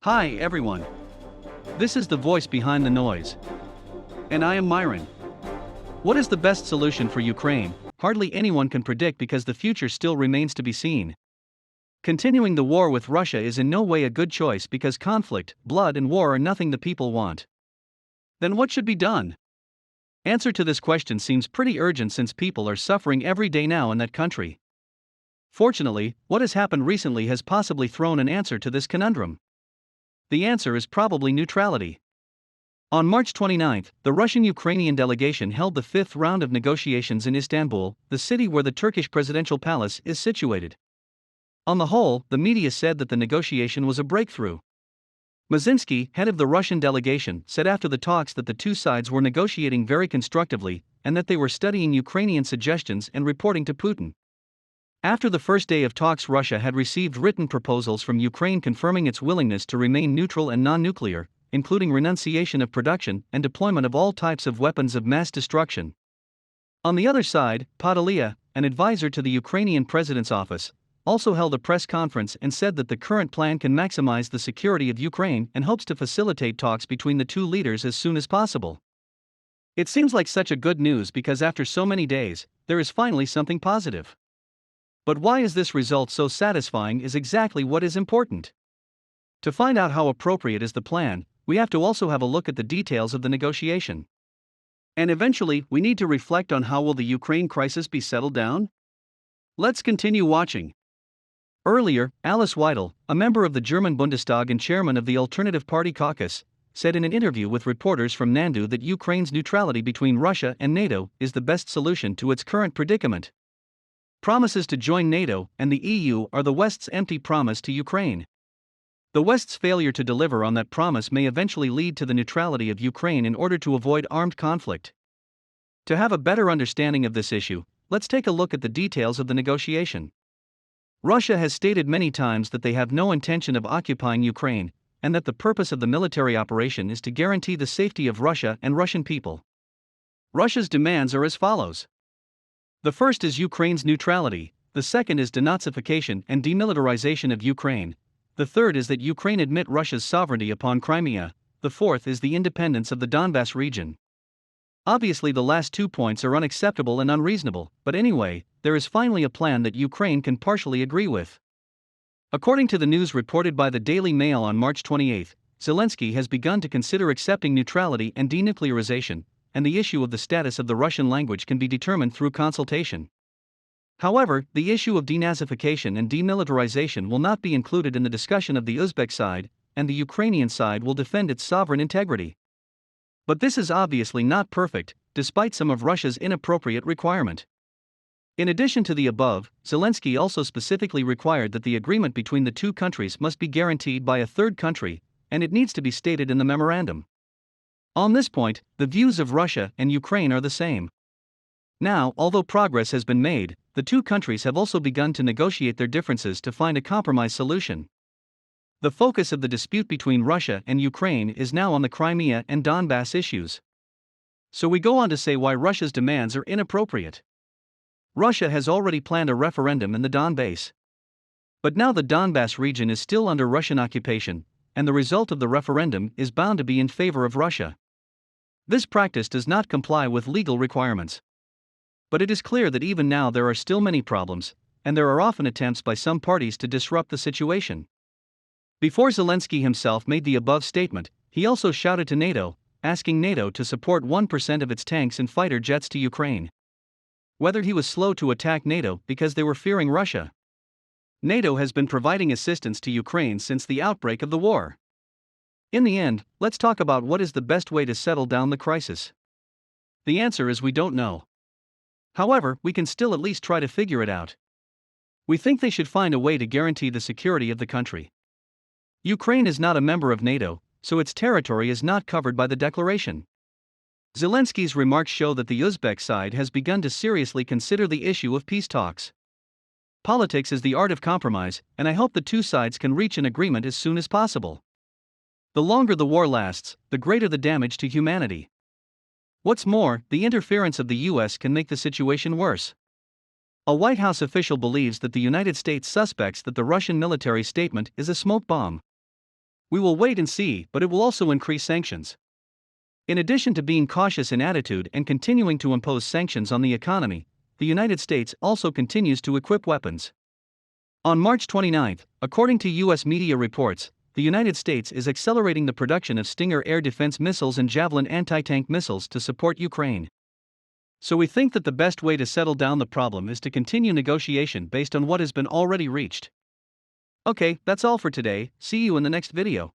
Hi everyone. This is the voice behind the noise. And I am Myron. What is the best solution for Ukraine? Hardly anyone can predict because the future still remains to be seen. Continuing the war with Russia is in no way a good choice because conflict, blood and war are nothing the people want. Then what should be done? Answer to this question seems pretty urgent since people are suffering every day now in that country. Fortunately, what has happened recently has possibly thrown an answer to this conundrum. The answer is probably neutrality. On March 29, the Russian-Ukrainian delegation held the fifth round of negotiations in Istanbul, the city where the Turkish presidential palace is situated. On the whole, the media said that the negotiation was a breakthrough. Mazinski, head of the Russian delegation, said after the talks that the two sides were negotiating very constructively and that they were studying Ukrainian suggestions and reporting to Putin. After the first day of talks, Russia had received written proposals from Ukraine confirming its willingness to remain neutral and non-nuclear, including renunciation of production and deployment of all types of weapons of mass destruction. On the other side, Podolya, an advisor to the Ukrainian president's office, also held a press conference and said that the current plan can maximize the security of Ukraine and hopes to facilitate talks between the two leaders as soon as possible. It seems like such a good news because after so many days, there is finally something positive. But why is this result so satisfying is exactly what is important. To find out how appropriate is the plan, we have to also have a look at the details of the negotiation. And eventually, we need to reflect on how will the Ukraine crisis be settled down? Let's continue watching. Earlier, Alice Weidel, a member of the German Bundestag and chairman of the Alternative Party caucus, said in an interview with reporters from NATO that Ukraine's neutrality between Russia and NATO is the best solution to its current predicament. Promises to join NATO and the EU are the West's empty promise to Ukraine. The West's failure to deliver on that promise may eventually lead to the neutrality of Ukraine in order to avoid armed conflict. To have a better understanding of this issue, let's take a look at the details of the negotiation. Russia has stated many times that they have no intention of occupying Ukraine, and that the purpose of the military operation is to guarantee the safety of Russia and Russian people. Russia's demands are as follows. The first is Ukraine's neutrality, the second is denazification and demilitarization of Ukraine, the third is that Ukraine admit Russia's sovereignty upon Crimea, the fourth is the independence of the Donbas region. Obviously the last 2 points are unacceptable and unreasonable, but anyway, there is finally a plan that Ukraine can partially agree with. According to the news reported by the Daily Mail on March 28, Zelensky has begun to consider accepting neutrality and denuclearization, and the issue of the status of the Russian language can be determined through consultation. However, the issue of denazification and demilitarization will not be included in the discussion of the Uzbek side, and the Ukrainian side will defend its sovereign integrity. But this is obviously not perfect, despite some of Russia's inappropriate requirement. In addition to the above, Zelensky also specifically required that the agreement between the two countries must be guaranteed by a third country, and it needs to be stated in the memorandum. On this point, the views of Russia and Ukraine are the same. Now, although progress has been made, the two countries have also begun to negotiate their differences to find a compromise solution. The focus of the dispute between Russia and Ukraine is now on the Crimea and Donbas issues. So we go on to say why Russia's demands are inappropriate. Russia has already planned a referendum in the Donbas. But now the Donbas region is still under Russian occupation, and the result of the referendum is bound to be in favor of Russia. This practice does not comply with legal requirements. But it is clear that even now there are still many problems, and there are often attempts by some parties to disrupt the situation. Before Zelensky himself made the above statement, he also shouted to NATO, asking NATO to support 1% of its tanks and fighter jets to Ukraine. Whether he was slow to attack NATO because they were fearing Russia. NATO has been providing assistance to Ukraine since the outbreak of the war. In the end, let's talk about what is the best way to settle down the crisis. The answer is we don't know. However, we can still at least try to figure it out. We think they should find a way to guarantee the security of the country. Ukraine is not a member of NATO, so its territory is not covered by the declaration. Zelensky's remarks show that the Uzbek side has begun to seriously consider the issue of peace talks. Politics is the art of compromise, and I hope the two sides can reach an agreement as soon as possible. The longer the war lasts, the greater the damage to humanity. What's more, the interference of the US can make the situation worse. A White House official believes that the United States suspects that the Russian military statement is a smoke bomb. We will wait and see, but it will also increase sanctions. In addition to being cautious in attitude and continuing to impose sanctions on the economy, the United States also continues to equip weapons. On March 29, according to U.S. media reports, the United States is accelerating the production of Stinger air defense missiles and Javelin anti-tank missiles to support Ukraine. So we think that the best way to settle down the problem is to continue negotiation based on what has been already reached. Okay, that's all for today. See you in the next video.